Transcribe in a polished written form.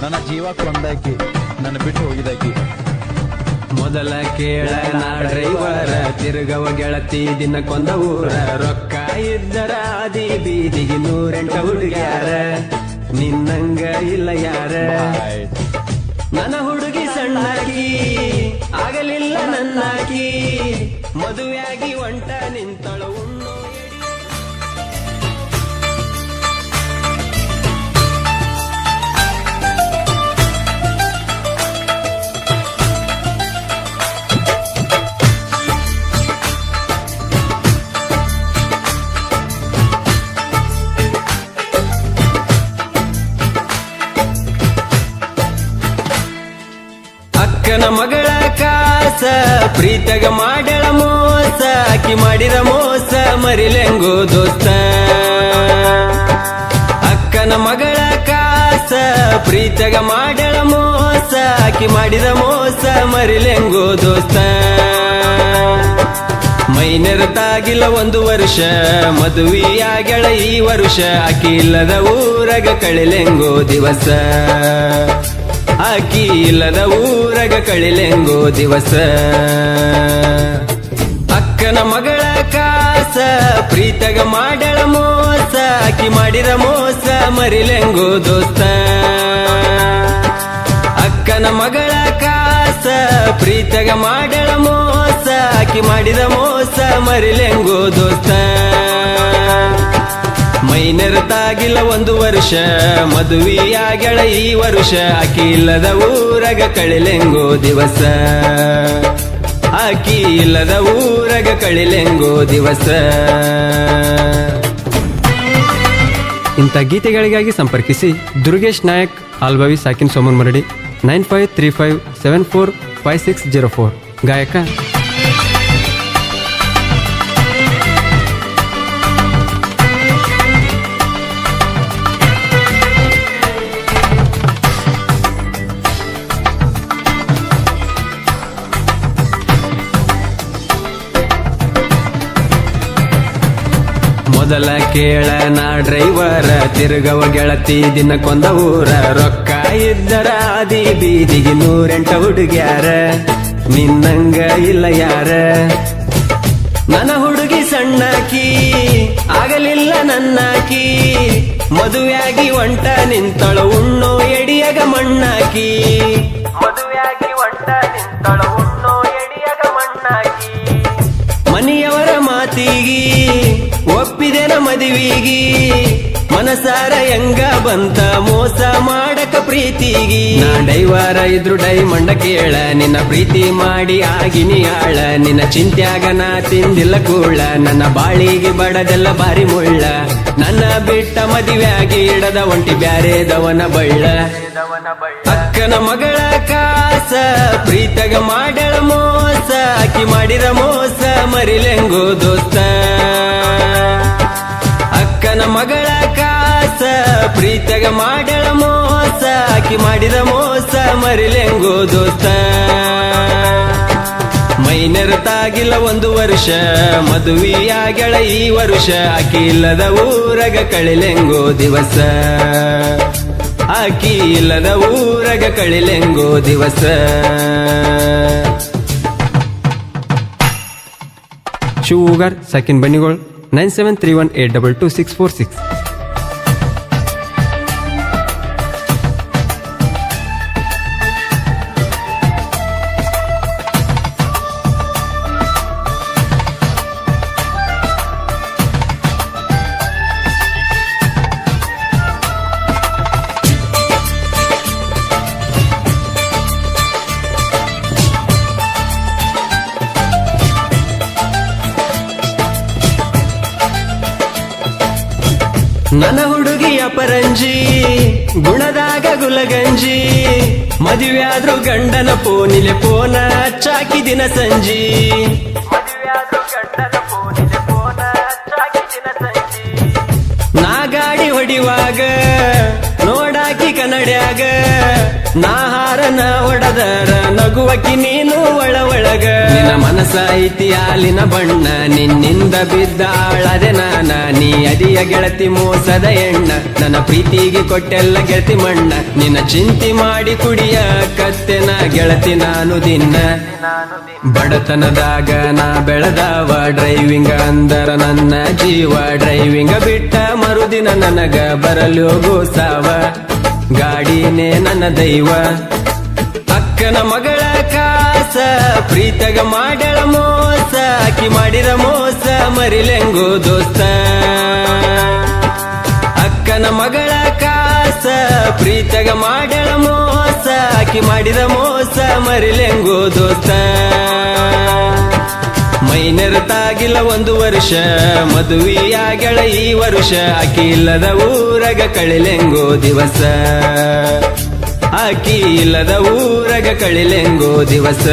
ನನ್ನ ಜೀವ ಕೊಂದಾಕಿ ನನ್ನ ಬಿಟ್ಟು ಹೋಗಿದಾಕಿ. ಮೊದಲ ಕೇಳ ನಾ ಡ್ರೈವರ ತಿರುಗವ ಗೆಳತಿ ದಿನಕ್ಕೊಂದ ಊರ ರೊಕ್ಕ ಇದ್ದರ ಆದಿ ಬೀದಿಗೆ 108 ಹುಡುಗ್ಯಾರ ನಿನ್ನಂಗ ಇಲ್ಲ ಯಾರ. ನನ್ನ ಹುಡುಗಿ ಸಣ್ಣಾಕಿ ಆಗಲಿಲ್ಲ ನನ್ನಾಕಿ ಮದುವೆಯಾಗಿ ಒಂಟ ನಿಂತಳು ಉಣ್ಣು ಅಕ್ಕನ ಮಗಳ ಕಾಸ ಪ್ರೀತಗ ಮಾಡ್ಯಾಳ ಮೋಸ ಆಕಿ ಮಾಡಿದ ಮೋಸ ಮರಿಲೆಂಗೋ ದೋಸ್ತ. ಅಕ್ಕನ ಮಗಳ ಕಾಸ ಪ್ರೀತಗ ಮಾಡ್ಯಾಳ ಮೋಸ ಆಕಿ ಮಾಡಿದ ಮೋಸ ಮರಿಲೆಂಗೋ ದೋಸ್ತ. ಮೈನೆರತಾಗಿಲ್ಲ 1 ವರ್ಷ ಮದುವೆಯಾಗ್ಯಾಳ ಈ ವರ್ಷ ಆಕಿ ಇಲ್ಲದ ಊರಗ ಕಳಿಲೆಂಗೋ ದಿವಸ. ಆಕಿ ಇಲ್ಲದ ಊರಗ ಕಳಿಲೆಂಗೋ ದಿವಸ. ಅಕ್ಕನ ಮಗಳ ಕಾಸ ಪ್ರೀತಗ ಮಾಡ್ಯಾಳ ಮೋಸ ಆಕಿ ಮಾಡಿದ ಮೋಸ ಮರಿಲೆಂಗೋ ದೋಸ್ತ. ಅಕ್ಕನ ಮಗಳ ಕಾಸ ಪ್ರೀತಗ ಮಾಡ್ಯಾಳ ಮೋಸ ಆಕಿ ಮಾಡಿದ ಮೋಸ ಮರಿಲೆಂಗೋ ದೋಸ್ತ. ಮೈನೆರತಾಗಿಲ್ಲ 1 ವರ್ಷ ಮದುವೆಯಾಗ್ಯಾಳ ಈ ವರ್ಷ ಆಕಿ ಇಲ್ಲದ ಊರಗ ಕಳಿಲೆಂಗೋ ದಿವಸ. ಆಕಿ ಇಲ್ಲದ ಊರಗ ಕಳಿಲೆಂಗೋ ದಿವಸ. ಇಂಥ ಗೀತೆಗಳಿಗಾಗಿ ಸಂಪರ್ಕಿಸಿ ದುರ್ಗೇಶ್ ನಾಯಕ್ ಆಲ್ಬವಿ ಸಾಕಿನ್ ಸೋಮನ್ ಮರಡಿ 9535745604 ಗಾಯಕ. ಮೊದಲ ಕೇಳ ನಾ ಡ್ರೈವರ ತಿರುಗವ ಗೆಳತಿ ದಿನಕ್ಕೊಂದ ಊರ ರೊಕ್ಕ ಇದ್ದರ ಆದಿ ಬೀದಿಗೆ 108 ಹುಡುಗ್ಯಾರ ನಿನ್ನಂಗ ಇಲ್ಲ ಯಾರ. ನನ್ನ ಹುಡುಗಿ ಸಣ್ಣಾಕಿ ಆಗಲಿಲ್ಲ ನನ್ನಾಕಿ ಮದುವೆಯಾಗಿ ಒಂಟ ನಿಂತಳು ಉಣ್ಣೋ ಎಡಿಯಗ ಮಣ್ಣಾಕಿ. ಮದುವೆಯಾಗಿ ಒಂಟ ನಿಂತಳು ಉಣ್ಣೋ ಎಡಿಯಗ ಮಣ್ಣಾಕಿ. ಮನೆಯವರ ಮಾತಿಗಿ ಒಪ್ಪಿದೆನ ಮದುವಿಗಿ ಮನಸಾರ ಹೆಂಗ ಬಂತ ಮೋಸ ಮಾಡಕ ಪ್ರೀತಿಗಿ. ನಾ ಡೈವಾರ ಇದ್ರು ಡೈಮಂಡ ಕೇಳ ನಿನ್ನ ಪ್ರೀತಿ ಮಾಡಿ ಆಗಿನಿ ಆಳ. ನಿನ್ನ ಚಿಂತ್ಯಾಗ ನಾ ತಿಂದಿಲ್ಲ ಕೂಳ ನನ್ನ ಬಾಳಿಗೆ ಬಡದೆಲ್ಲ ಬಾರಿ ಮುಳ್ಳ. ನನ್ನ ಬಿಟ್ಟ ಮದುವೆಯಾಗಿ ಇಡದ ಒಂಟಿ ಬ್ಯಾರೆದವನ ಬಳ್ಳ. ಅಕ್ಕನ ಮಗಳ ಕಾಸ ಪ್ರೀತಗ ಮಾಡ್ಯಾಳ ಮೋಸ ಆಕಿ ಮಾಡಿದ ಮೋಸ ಮರಿಲೆಂಗೋ ದೋಸ್ತ. ಅಕ್ಕನ ಮಗಳ ಕಾಸ ಪ್ರೀತಗ ಮಾಡ್ಯಾಳ ಮೋಸ ಆಕಿ ಮಾಡಿದ ಮೋಸ ಮರಿಲೆಂಗೋ ದೋಸ್ತ. ಮೈನೆರತಾಗಿಲ್ಲ 1 ವರ್ಷ ಮದುವೆಯಾಗ್ಯಾಳ ಈ ವರ್ಷ ಆಕಿ ಇಲ್ಲದ ಊರಗ ಕಳಿಲೆಂಗೋ ದಿವಸ. ಆಕಿ ಇಲ್ಲದ ಊರಗ ಕಳಿಲೆಂಗೋ ದಿವಸ. ಶಿವೂಗರ್ ಸಾಕಿನ್ ಬನ್ನಿಗೋಳ್ 9731822646. ನನ್ನ ಹುಡುಗಿಯ ಪರಂಜಿ ಗುಣದಾಗ ಗುಲಗಂಜಿ ಮದುವೆಯಾದ್ರು ಗಂಡನ ಪೋನಿಲೆ ಪೋನ ಚಾಕಿ ದಿನ ಸಂಜಿ. ನಾ ಗಾಡಿ ಹೊಡಿವಾಗ ನೋಡಾಕಿ ಕನ್ನಡ್ಯಾಗ ನಾಹಾರನ ಹೊಡದರ ನಗುವಕಿ ನೀನು ಒಳಗ ನಿನ್ನ ಮನಸ ಐತಿ ಹಾಲಿನ ಬಣ್ಣ ನಿನ್ನಿಂದ ಬಿದ್ದಾಳದೆ ನಾನ ನೀ ಅದಿಯ ಗೆಳತಿ ಮೋಸದ ಎಣ್ಣ ನನ್ನ ಪ್ರೀತಿಗೆ ಕೊಟ್ಟೆಲ್ಲ ಗೆಳತಿ ಮಣ್ಣ ನಿನ್ನ ಚಿಂತಿ ಮಾಡಿ ಕುಡಿಯ ಕತ್ತೆನ ಗೆಳತಿ ನಾನು ದಿನ ಬಡತನದಾಗ ನಾ ಬೆಳೆದವ ಡ್ರೈವಿಂಗ್ ಅಂದರ ನನ್ನ ಜೀವ ಡ್ರೈವಿಂಗ್ ಬಿಟ್ಟ ಮರುದಿನ ನನಗ ಬರಲು ಗೋಸಾವ ಗಾಡಿನೇ ನನ್ನ ದೈವ ಅಕ್ಕನ ಮಗಳ ಕಾಸ ಪ್ರೀತಗ ಮಾಡ್ಯಾಳ ಮೋಸ ಆಕಿ ಮಾಡಿದ ಮೋಸ ಮರಿಲೆಂಗೋ ದೋಸ್ತ ಅಕ್ಕನ ಮಗಳ ಕಾಸ ಪ್ರೀತಗ ಮಾಡ್ಯಾಳ ಮೋಸ ಆಕಿ ಮಾಡಿದ ಮೋಸ ಮರಿಲೆಂಗೋ ದೋಸ್ತ ಮೈನೆರತಾಗಿಲ್ಲ 1 ವರ್ಷ ಮದುವೆಯಾಗಳ ಈ ವರುಷ ಆಕಿ ಇಲ್ಲದ ಊರಗ ಕಳಿಲೆಂಗೋ ದಿವಸ ಆಕಿ ಇಲ್ಲದ ಊರಗ ಕಳಿಲೆಂಗೋ ದಿವಸ